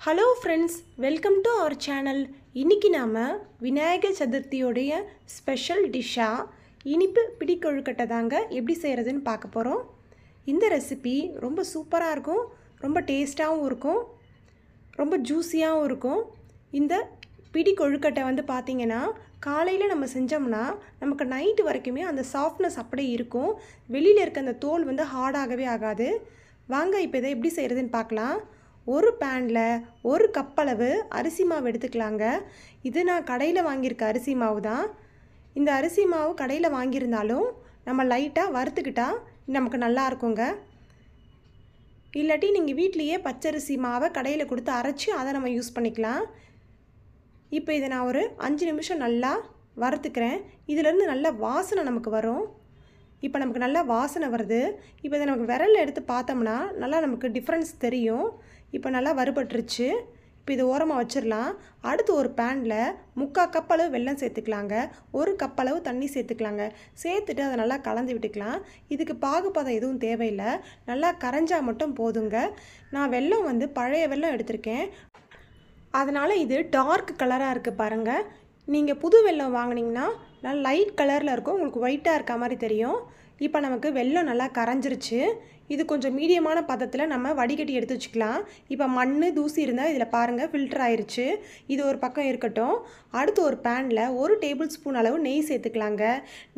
Hello friends, welcome to our channel. இன்றைக்கி நாம் Vinayagar சதுர்த்தியோடைய special டிஷ்ஷாக இனிப்பு பிடிக்கொழுக்கட்டை தாங்க எப்படி செய்கிறதுன்னு பார்க்க போகிறோம். இந்த ரெசிபி ரொம்ப சூப்பராக இருக்கும், ரொம்ப டேஸ்ட்டாகவும் இருக்கும், ரொம்ப ஜூஸியாகவும் இருக்கும். இந்த பிடிக்கொழுக்கட்டை வந்து பார்த்திங்கன்னா காலையில் நம்ம செஞ்சோம்னா நமக்கு நைட்டு வரைக்குமே அந்த சாஃப்ட்னஸ் அப்படியே இருக்கும். வெளியில் இருக்க அந்த தோல் வந்து ஹார்டாகவே ஆகாது. வாங்க இப்போ இதை எப்படி செய்கிறதுன்னு பார்க்கலாம். ஒரு பேனில் ஒரு கப் அளவு அரிசி மாவு எடுத்துக்கலாங்க. இது நான் கடையில் வாங்கியிருக்க அரிசி மாவு தான். இந்த அரிசி மாவு கடையில் வாங்கியிருந்தாலும் நம்ம லைட்டாக வறுத்துக்கிட்டால் நமக்கு நல்லா இருக்குங்க. இல்லாட்டி நீங்கள் வீட்லேயே பச்சரிசி மாவை கடையில் கொடுத்து அரைச்சி அதை நம்ம யூஸ் பண்ணிக்கலாம். இப்போ இதை நான் ஒரு 5 நிமிஷம் நல்லா வறுத்துக்கிறேன். இதிலேருந்து நல்ல வாசனை நமக்கு வரும். இப்போ நமக்கு நல்லா வாசனை வருது. இப்போ இதை நமக்கு விரலில் எடுத்து பார்த்தோம்னா நல்லா நமக்கு டிஃப்ரென்ஸ் தெரியும். இப்போ நல்லா வறுபட்டுருச்சு. இப்போ இது ஓரமாக வச்சிடலாம். அடுத்து ஒரு பேனில் 3/4 கப் அளவு வெல்லம் சேர்த்துக்கலாங்க. 1 கப் அளவு தண்ணி சேர்த்துக்கலாங்க. சேர்த்துட்டு அதை நல்லா கலந்து விட்டுக்கலாம். இதுக்கு பாகுபதம் எதுவும் தேவையில்லை, நல்லா கரைஞ்சால் மட்டும் போதுங்க. நான் வெல்லம் வந்து பழைய வெல்லம் எடுத்திருக்கேன், அதனால் இது டார்க் கலராக இருக்குது பாருங்கள். நீங்கள் புது வெல்லம் வாங்கினீங்கன்னா நல்லா லைட் கலரில் இருக்கும், உங்களுக்கு ஒயிட்டாக இருக்க மாதிரி தெரியும். இப்போ நமக்கு வெல்லம் நல்லா கரைஞ்சிருச்சு. இது கொஞ்சம் மீடியமான பதத்தில் நம்ம வடிகட்டி எடுத்து வச்சுக்கலாம். இப்போ மண் தூசி இருந்தால் இதில் பாருங்கள் ஃபில்டர் ஆயிடுச்சு. இது ஒரு பக்கம் இருக்கட்டும். அடுத்து ஒரு பேனில் 1 டேபிள் ஸ்பூன் அளவு நெய் சேர்த்துக்கலாங்க.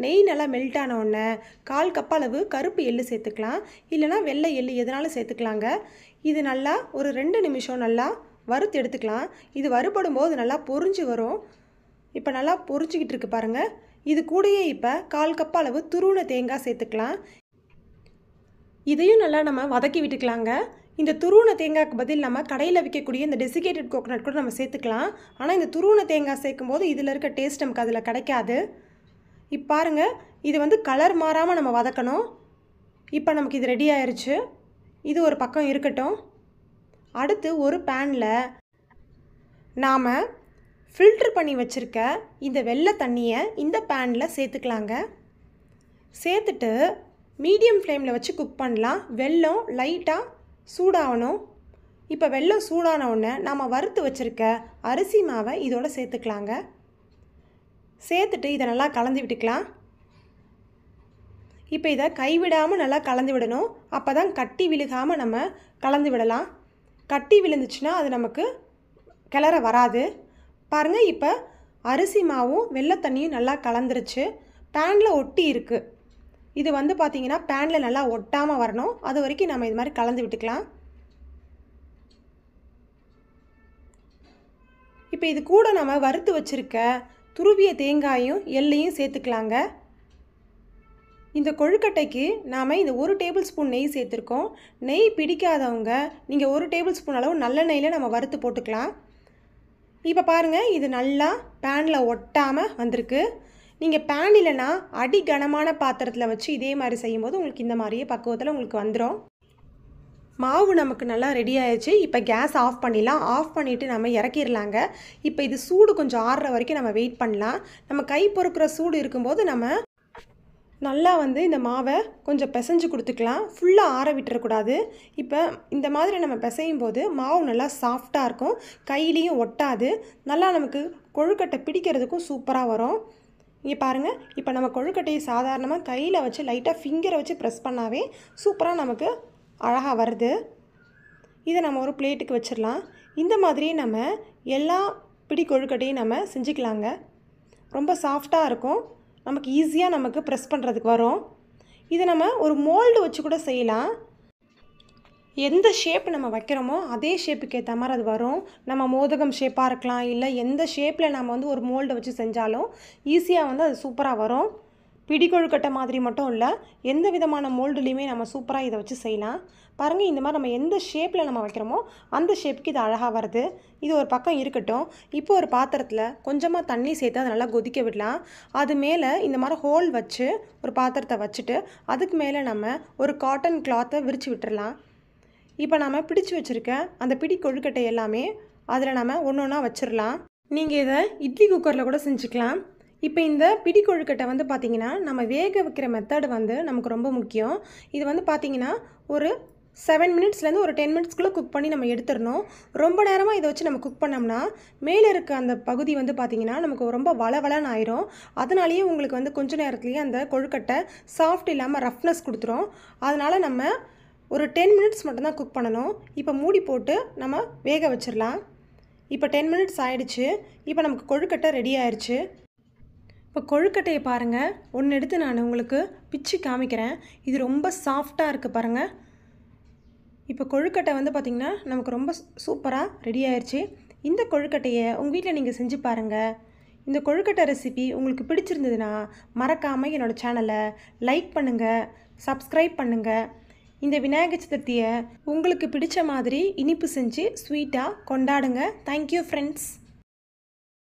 நெய் நல்லா மெல்ட் ஆன உடனே 1/4 கப் அளவு கருப்பு எள்ளு சேர்த்துக்கலாம், இல்லைனா வெள்ளை எள்ளு எதனாலும் சேர்த்துக்கலாங்க. இது நல்லா ஒரு 2 நிமிஷம் நல்லா வறுத்து எடுத்துக்கலாம். இது வறுபடும் போது நல்லா பொரிஞ்சு வரும். இப்போ நல்லா பொரிஞ்சிக்கிட்டு இருக்கு பாருங்கள். இது கூடயே இப்போ 1/4 கப் அளவு துருவின தேங்காய் சேர்த்துக்கலாம். இதையும் நல்லா நம்ம வதக்கி விட்டுக்கலாங்க. இந்த துருவின தேங்காய்க்கு பதில் நம்ம கடையில் விற்கக்கூடிய இந்த டெசிகேட்டட் கோகோனட் கூட நம்ம சேர்த்துக்கலாம். ஆனால் இந்த துருவின தேங்காய் சேர்க்கும் போது இதில் இருக்க டேஸ்ட் நமக்கு அதில் கிடைக்காது. இப்போ பாருங்கள், இது வந்து கலர் மாறாமல் நம்ம வதக்கணும். இப்போ நமக்கு இது ரெடி ஆயிடுச்சு. இது ஒரு பக்கம் இருக்கட்டும். அடுத்து ஒரு பேனில் நாம் ஃபில்ட்ரு பண்ணி வச்சுருக்க இந்த வெள்ளை தண்ணியை இந்த பேனில் சேர்த்துக்கலாங்க. சேர்த்துட்டு மீடியம் ஃப்ளேமில் வச்சு குக் பண்ணலாம். வெல்லம் லைட்டாக சூடாகணும். இப்போ வெல்லம் சூடான உடனே நாம் வறுத்து வச்சுருக்க அரிசி மாவை இதோடு சேர்த்துக்கலாங்க. சேர்த்துட்டு இதை நல்லா கலந்து விட்டுக்கலாம். இப்போ இதை கைவிடாமல் நல்லா கலந்து விடணும். அப்போ தான் கட்டி விழுகாமல் நம்ம கலந்து விடலாம். கட்டி விழுந்துச்சுன்னா அது நமக்கு கிளற வராது. பாருங்கள், இப்போ அரிசி மாவும் வெள்ளை தண்ணியும் நல்லா கலந்துருச்சு. பேனில் ஒட்டி இருக்குது. இது வந்து பார்த்திங்கன்னா பேனில் நல்லா ஒட்டாமல் வரணும். அது வரைக்கும் நம்ம இது மாதிரி கலந்து விட்டுக்கலாம். இப்போ இது கூட நம்ம வறுத்து வச்சுருக்க துருவிய தேங்காயும் எள்ளையும் சேர்த்துக்கலாங்க. இந்த கொழுக்கட்டைக்கு நாம் இந்த 1 டேபிள் ஸ்பூன் நெய் சேர்த்துருக்கோம். நெய் பிடிக்காதவங்க நீங்கள் 1 டேபிள் ஸ்பூன் அளவு நல்ல நெய்யில் நம்ம வறுத்து போட்டுக்கலாம். இப்போ பாருங்கள், இது நல்லா பேனில் ஒட்டாமல் வந்திருக்கு. நீங்கள் பேன் இல்லைன்னா அடி கனமான பாத்திரத்தில் வச்சு இதே மாதிரி செய்யும்போது உங்களுக்கு இந்த மாதிரியே பக்குவத்தில் உங்களுக்கு வந்துடும். மாவு நமக்கு நல்லா ரெடி ஆயிடுச்சு. இப்போ கேஸ் ஆஃப் பண்ணிடலாம். ஆஃப் பண்ணிவிட்டு நம்ம இறக்கிடலாங்க. இப்போ இது சூடு கொஞ்சம் ஆறுற வரைக்கும் நம்ம வெயிட் பண்ணலாம். நம்ம கை பொறுக்கிற சூடு இருக்கும்போது நம்ம நல்லா வந்து இந்த மாவை கொஞ்சம் பிசைஞ்சு கொடுத்துக்கலாம். ஃபுல்லாக ஆற விட்டுறக்கூடாது. இப்போ இந்த மாதிரி நம்ம பிசையும் போது மாவு நல்லா சாஃப்டாக இருக்கும், கையிலையும் ஒட்டாது, நல்லா நமக்கு கொழுக்கட்டை பிடிக்கிறதுக்கும் சூப்பராக வரும். இங்கே பாருங்கள், இப்போ நம்ம கொழுக்கட்டையை சாதாரணமாக கையில் வச்சு லைட்டாக ஃபிங்கரை வச்சு ப்ரெஸ் பண்ணாவே சூப்பராக நமக்கு அழகாக வருது. இதை நம்ம ஒரு பிளேட்டுக்கு வச்சிடலாம். இந்த மாதிரியே நம்ம எல்லா பிடி கொழுக்கட்டையும் நம்ம செஞ்சுக்கலாங்க. ரொம்ப சாஃப்டாக இருக்கும், நமக்கு ஈஸியாக நமக்கு ப்ரெஸ் பண்ணுறதுக்கு வரும். இதை நம்ம ஒரு மோல்டு வச்சு கூட செய்யலாம். எந்த ஷேப் நம்ம வைக்கிறோமோ அதே ஷேப்புக்கு ஏற்ற மாதிரி அது வரும். நம்ம மோதகம் ஷேப்பாக இருக்கலாம், இல்லை எந்த ஷேப்பில் நம்ம வந்து ஒரு மோல்டு வச்சு செஞ்சாலும் ஈஸியாக வந்து அது சூப்பராக வரும். பிடி கொழுக்கட்டை மாதிரி மட்டும் இல்லை, எந்த விதமான மோல்டுலேயுமே நம்ம சூப்பராக இதை வச்சு செய்யலாம். பாருங்கள், இந்த மாதிரி நம்ம எந்த ஷேப்பில் நம்ம வைக்கிறோமோ அந்த ஷேப்புக்கு இது அழகாக வருது. இது ஒரு பக்கம் இருக்கட்டும். இப்போ ஒரு பாத்திரத்தில் கொஞ்சமாக தண்ணி சேர்த்து அதை நல்லா கொதிக்க விடலாம். அது மேலே இந்த மாதிரி ஹோல் வச்சு ஒரு பாத்திரத்தை வச்சுட்டு அதுக்கு மேலே நம்ம ஒரு காட்டன் கிளாத்தை விரித்து விட்டுடலாம். இப்போ நம்ம பிடிச்சு வச்சுருக்க அந்த பிடி கொழுக்கட்டை எல்லாமே அதில் நம்ம ஒன்று ஒன்றா வச்சிடலாம். நீங்கள் இதை இட்லி குக்கரில் கூட செஞ்சுக்கலாம். இப்போ இந்த பிடி கொழுக்கட்டை வந்து பார்த்திங்கன்னா நம்ம வேக வைக்கிற மெத்தடு வந்து நமக்கு ரொம்ப முக்கியம். இது வந்து பார்த்திங்கன்னா ஒரு 7 மினிட்ஸ்லேருந்து ஒரு 10 மினிட்ஸ்க்குள்ளே குக் பண்ணி நம்ம எடுத்துடணும். ரொம்ப நேரமாக இதை வச்சு நம்ம குக் பண்ணோம்னா மேலே இருக்க அந்த பகுதி வந்து பார்த்திங்கன்னா நமக்கு ரொம்ப வளவளன்னு ஆயிரும். அதனாலேயே உங்களுக்கு வந்து கொஞ்ச நேரத்துலேயே அந்த கொழுக்கட்டை சாஃப்ட் இல்லாமல் ரஃப்னஸ் கொடுத்துரும். அதனால் நம்ம ஒரு 10 மினிட்ஸ் மட்டும்தான் குக் பண்ணணும். இப்போ மூடி போட்டு நம்ம வேக வச்சிடலாம். இப்போ 10 மினிட்ஸ் ஆயிடுச்சு. இப்போ நமக்கு கொழுக்கட்டை ரெடி ஆயிடுச்சு. இப்போ கொழுக்கட்டையை பாருங்கள், ஒன்று எடுத்து நான் உங்களுக்கு பிச்சு காமிக்கிறேன். இது ரொம்ப சாஃப்டாக இருக்குது பாருங்கள். இப்போ கொழுக்கட்டை வந்து பார்த்திங்கன்னா நமக்கு ரொம்ப சூப்பராக ரெடி ஆயிடுச்சு. இந்த கொழுக்கட்டையை உங்கள் வீட்டில் நீங்கள் செஞ்சு பாருங்கள். இந்த கொழுக்கட்டை ரெசிபி உங்களுக்கு பிடிச்சிருந்ததுன்னா மறக்காமல் என்னோடய சேனலை லைக் பண்ணுங்கள், சப்ஸ்கிரைப் பண்ணுங்கள். இந்த விநாயகர் சதுர்த்தியை உங்களுக்கு பிடிச்ச மாதிரி இனிப்பு செஞ்சு ஸ்வீட்டாக கொண்டாடுங்க. Thank you friends.